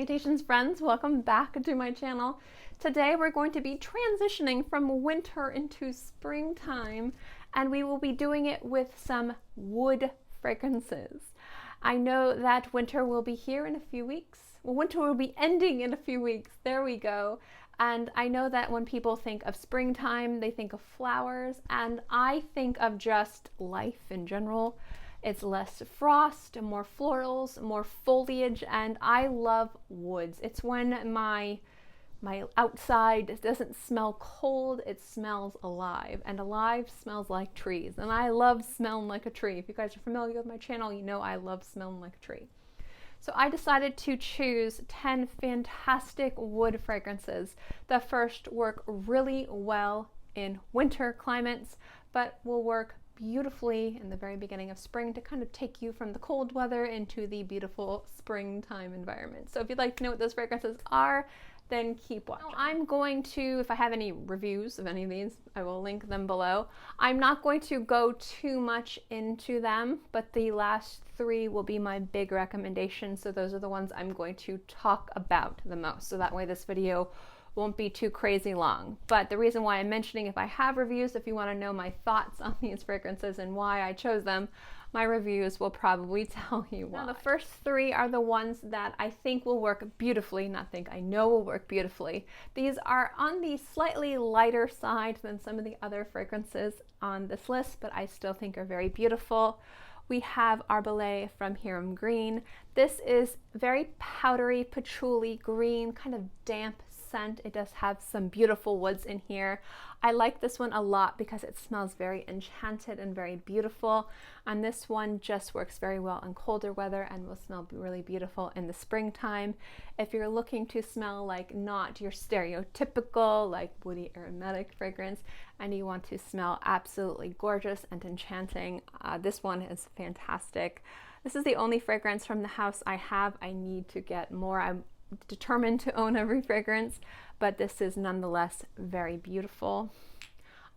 Salutations friends, welcome back to my channel. Today we're going to be transitioning from winter into springtime, and we will be doing it with some wood fragrances. I know that winter will be here in a few weeks. Well, winter will be ending in a few weeks. There we go. And I know that when people think of springtime, they think of flowers, and I think of just life in general. It's less frost, more florals, more foliage, and I love woods. It's when my outside doesn't smell cold, it smells alive, and alive smells like trees. And I love smelling like a tree. If you guys are familiar with my channel, you know I love smelling like a tree. So I decided to choose 10 fantastic wood fragrances that first work really well in winter climates, but will work beautifully in the very beginning of spring to kind of take you from the cold weather into the beautiful springtime environment. So if you'd like to know what those fragrances are, then keep watching. I'm going to, if I have any reviews of any of these, I will link them below. I'm not going to go too much into them, but the last three will be my big recommendations. So those are the ones I'm going to talk about the most. So that way this video won't be too crazy long. But the reason why I'm mentioning if I have reviews, if you want to know my thoughts on these fragrances and why I chose them, my reviews will probably tell you why. Now, the first three are the ones that I think will work beautifully, I know will work beautifully. These are on the slightly lighter side than some of the other fragrances on this list, but I still think are very beautiful. We have Arbelé from Hiram Green. This is very powdery, patchouli green, kind of damp scent. It does have some beautiful woods in here. I like this one a lot because it smells very enchanted and very beautiful, and this one just works very well in colder weather and will smell really beautiful in the springtime. If you're looking to smell like not your stereotypical like woody aromatic fragrance and you want to smell absolutely gorgeous and enchanting, this one is fantastic. This is the only fragrance from the house I have. I need to get more. I'm determined to own every fragrance, but this is nonetheless very beautiful.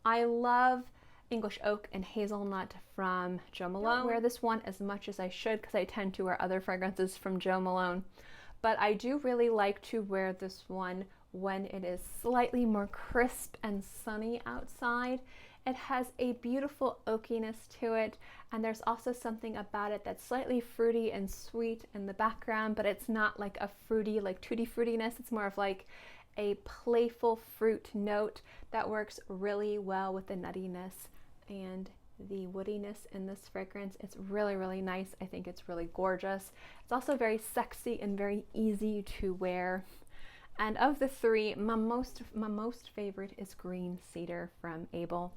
I love English Oak and Hazelnut from Jo Malone. I don't wear this one as much as I should because I tend to wear other fragrances from Jo Malone, but I do really like to wear this one when it is slightly more crisp and sunny outside. It has a beautiful oakiness to it, and there's also something about it that's slightly fruity and sweet in the background, but it's not like a fruity, like tutti fruitiness. It's more of like a playful fruit note that works really well with the nuttiness and the woodiness in this fragrance. It's really, really nice. I think it's really gorgeous. It's also very sexy and very easy to wear. And of the three, my most favorite is Green Cedar from Abel.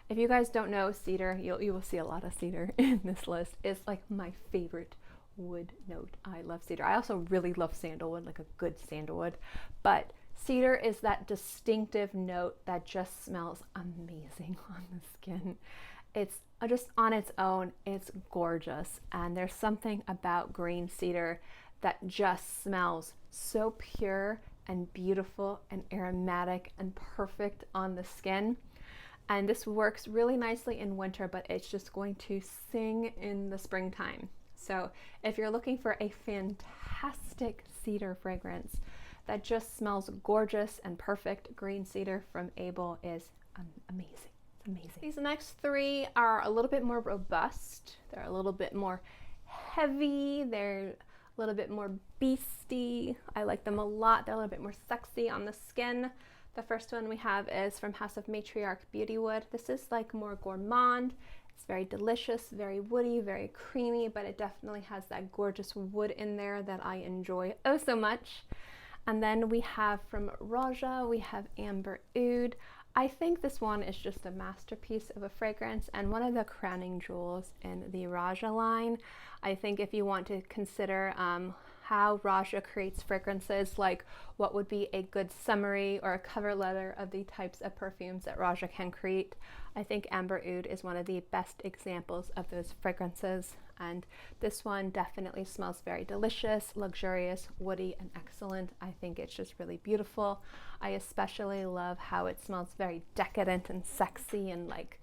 If you guys don't know cedar, you will see a lot of cedar in this list. It's like my favorite wood note. I love cedar. I also really love sandalwood, like a good sandalwood. But cedar is that distinctive note that just smells amazing on the skin. It's just on its own, it's gorgeous. And there's something about green cedar that just smells so pure and beautiful and aromatic and perfect on the skin. And this works really nicely in winter, but it's just going to sing in the springtime. So if you're looking for a fantastic cedar fragrance that just smells gorgeous and perfect, Green Cedar from Abel is amazing. It's amazing. These next three are a little bit more robust. They're a little bit more heavy. They're a little bit more beastie. I like them a lot. They're a little bit more sexy on the skin. The first one we have is from House of Matriarch Beauty Wood. This is like more gourmand. It's very delicious, very woody, very creamy, but it definitely has that gorgeous wood in there that I enjoy oh so much. And then we have from Raja, we have Amber Oud. I think this one is just a masterpiece of a fragrance and one of the crowning jewels in the Raja line. I think if you want to consider how Raja creates fragrances, like what would be a good summary or a cover letter of the types of perfumes that Raja can create, I think Amber Oud is one of the best examples of those fragrances. And this one definitely smells very delicious, luxurious, woody, and excellent. I think it's just really beautiful. I especially love how it smells very decadent and sexy and like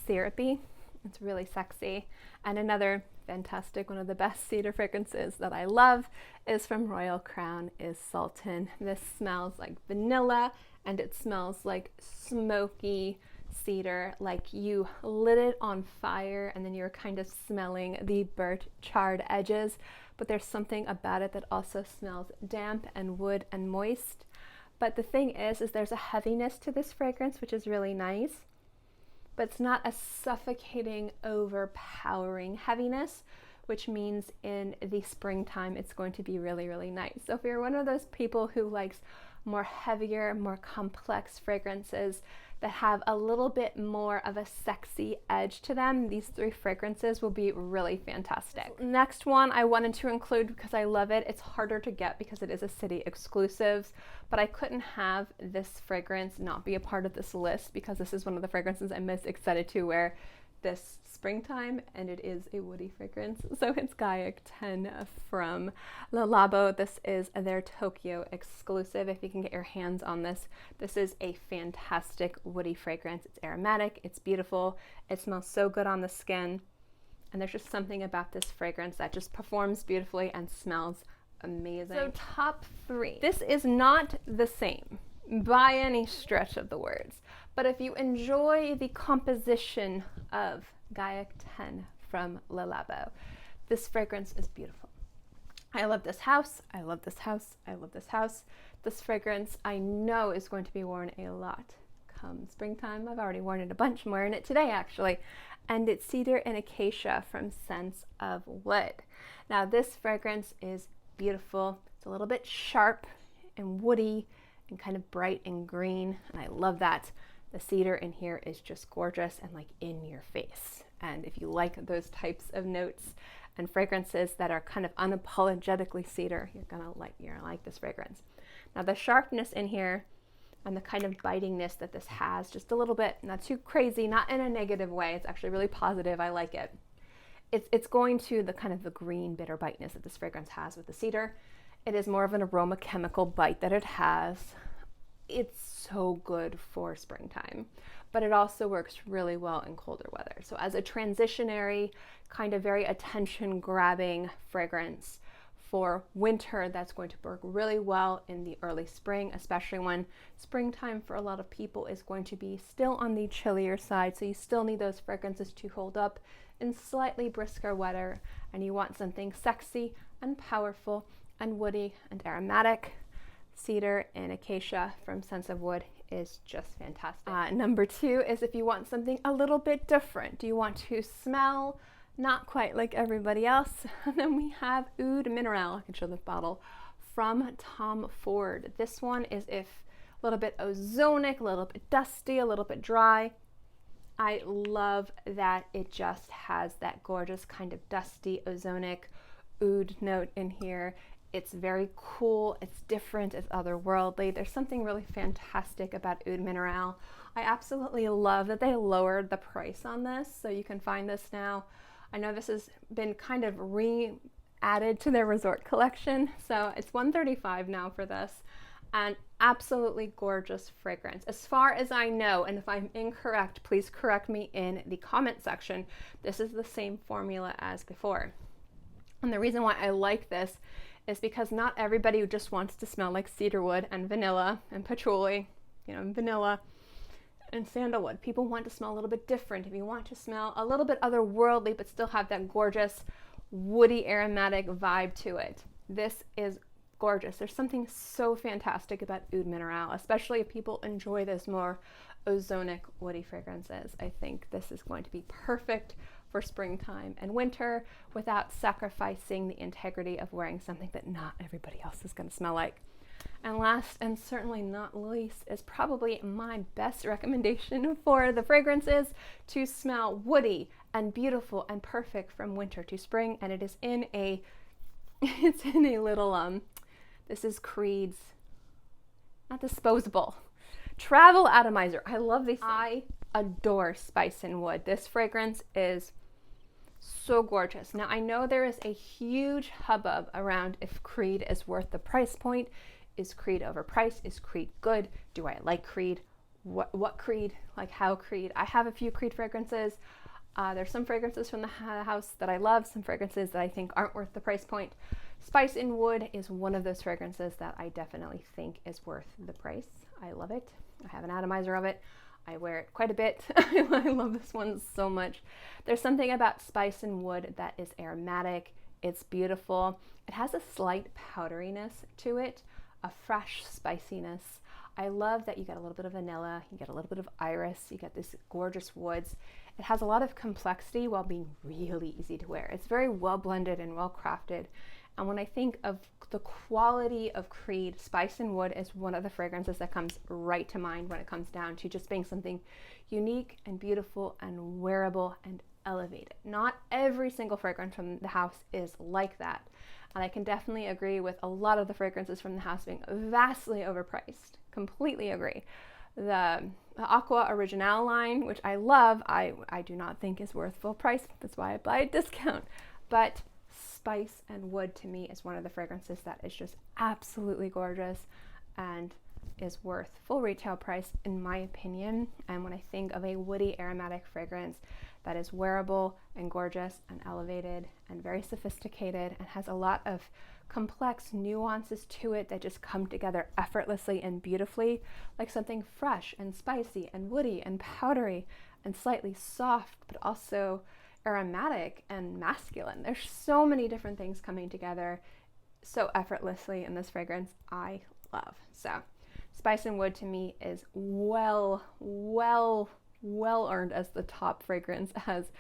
syrupy. It's really sexy. And another fantastic. One of the best cedar fragrances that I love is from Royal Crown, is Sultan. This smells like vanilla, and it smells like smoky cedar, like you lit it on fire and then you're kind of smelling the burnt charred edges, but there's something about it that also smells damp and wood and moist. But the thing is there's a heaviness to this fragrance, which is really nice, but it's not a suffocating, overpowering heaviness, which means in the springtime it's going to be really, really nice. So if you're one of those people who likes more heavier, more complex fragrances that have a little bit more of a sexy edge to them, these 3 fragrances will be really fantastic. Next one I wanted to include because I love it. It's harder to get because it is a city exclusive, but I couldn't have this fragrance not be a part of this list because this is one of the fragrances I'm most excited to wear this springtime, and it is a woody fragrance. So it's Gaiac 10 from Le Labo. This is their Tokyo exclusive. If you can get your hands on this, this is a fantastic woody fragrance. It's aromatic, it's beautiful, it smells so good on the skin, and there's just something about this fragrance that just performs beautifully and smells amazing. So top 3. This is not the same by any stretch of the words, but if you enjoy the composition of Gaiac 10 from Le Labo, this fragrance is beautiful. I love this house, I love this house, I love this house. This fragrance I know is going to be worn a lot come springtime. I've already worn it a bunch. I'm wearing it today actually, and it's Cedar and Acacia from Scents of Wood. Now this fragrance is beautiful. It's a little bit sharp and woody and kind of bright and green, and I love that. The cedar in here is just gorgeous and like in your face. And if you like those types of notes and fragrances that are kind of unapologetically cedar, you're gonna like this fragrance. Now the sharpness in here and the kind of bitingness that this has, just a little bit, not too crazy, not in a negative way. It's actually really positive. I like it. It's going to the kind of the green bitter biteness that this fragrance has with the cedar. It is more of an aroma chemical bite that it has. It's so good for springtime, but it also works really well in colder weather. So as a transitionary, kind of very attention grabbing fragrance for winter, that's going to work really well in the early spring, especially when springtime for a lot of people is going to be still on the chillier side. So you still need those fragrances to hold up in slightly brisker weather, and you want something sexy and powerful and woody and aromatic. Cedar and Acacia from Scents of Wood is just fantastic. Number 2 is if you want something a little bit different. Do you want to smell not quite like everybody else? And then we have Oud Mineral. I can show the bottle from Tom Ford. This one is a little bit ozonic, a little bit dusty, a little bit dry. I love that it just has that gorgeous kind of dusty, ozonic oud note in here. It's very cool, it's different, it's otherworldly. There's something really fantastic about Oud Mineral. I absolutely love that they lowered the price on this, so you can find this now. I know this has been kind of re-added to their resort collection, so it's $135 now for this, and absolutely gorgeous fragrance. As far as I know, and if I'm incorrect, please correct me in the comment section, this is the same formula as before. And the reason why I like this is because not everybody just wants to smell like cedarwood and vanilla and patchouli, vanilla and sandalwood. People want to smell a little bit different. If you want to smell a little bit otherworldly but still have that gorgeous woody aromatic vibe to it, this is gorgeous. There's something so fantastic about Oud Mineral, especially if people enjoy those more ozonic woody fragrances. I think this is going to be perfect for springtime and winter without sacrificing the integrity of wearing something that not everybody else is going to smell like. And last and certainly not least is probably my best recommendation for the fragrances to smell woody and beautiful and perfect from winter to spring, and it is in a little this is Creed's not disposable travel atomizer. I love these. I adore Spice and Wood. This fragrance is so gorgeous. Now I know there is a huge hubbub around if Creed is worth the price point. Is Creed overpriced? Is Creed good? Do I like Creed? What Creed? Like how Creed? I have a few Creed fragrances. There's some fragrances from the house that I love, some fragrances that I think aren't worth the price point. Spice in Wood is one of those fragrances that I definitely think is worth the price. I love it. I have an atomizer of it. I wear it quite a bit. I love this one so much. There's something about Spice in Wood that is aromatic. It's beautiful. It has a slight powderiness to it, a fresh spiciness. I love that you get a little bit of vanilla, you get a little bit of iris, you get these gorgeous woods. It has a lot of complexity while being really easy to wear. It's very well blended and well crafted. And when I think of the quality of Creed, Spice in Wood is one of the fragrances that comes right to mind when it comes down to just being something unique and beautiful and wearable and elevated. Not every single fragrance from the house is like that. And I can definitely agree with a lot of the fragrances from the house being vastly overpriced. Completely agree. The Aqua Original line, which I love, I do not think is worth full price. That's why I buy a discount. But Spice and Wood to me is one of the fragrances that is just absolutely gorgeous and is worth full retail price in my opinion. And when I think of a woody aromatic fragrance that is wearable and gorgeous and elevated and very sophisticated and has a lot of complex nuances to it that just come together effortlessly and beautifully, like something fresh and spicy and woody and powdery and slightly soft, but also aromatic and masculine. There's so many different things coming together so effortlessly in this fragrance. I love. So Spice and Wood to me is well earned as the top fragrance, as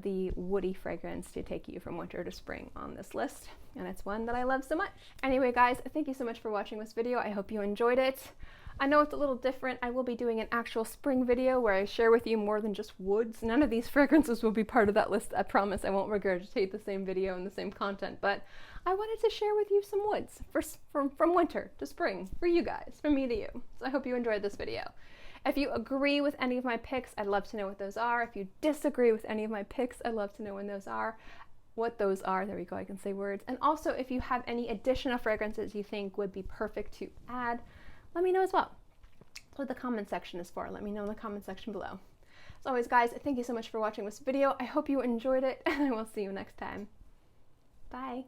the woody fragrance to take you from winter to spring on this list. And it's one that I love so much. Anyway, guys, thank you so much for watching this video. I hope you enjoyed it. I know it's a little different. I will be doing an actual spring video where I share with you more than just woods. None of these fragrances will be part of that list. I promise I won't regurgitate the same video and the same content, but I wanted to share with you some woods from winter to spring for you guys, from me to you. So I hope you enjoyed this video. If you agree with any of my picks, I'd love to know what those are. If you disagree with any of my picks, I'd love to know what those are. There we go, I can say words. And also, if you have any additional fragrances you think would be perfect to add, let me know as well. That's what the comment section is for. Let me know in the comment section below. As always, guys, thank you so much for watching this video. I hope you enjoyed it, and I will see you next time. Bye.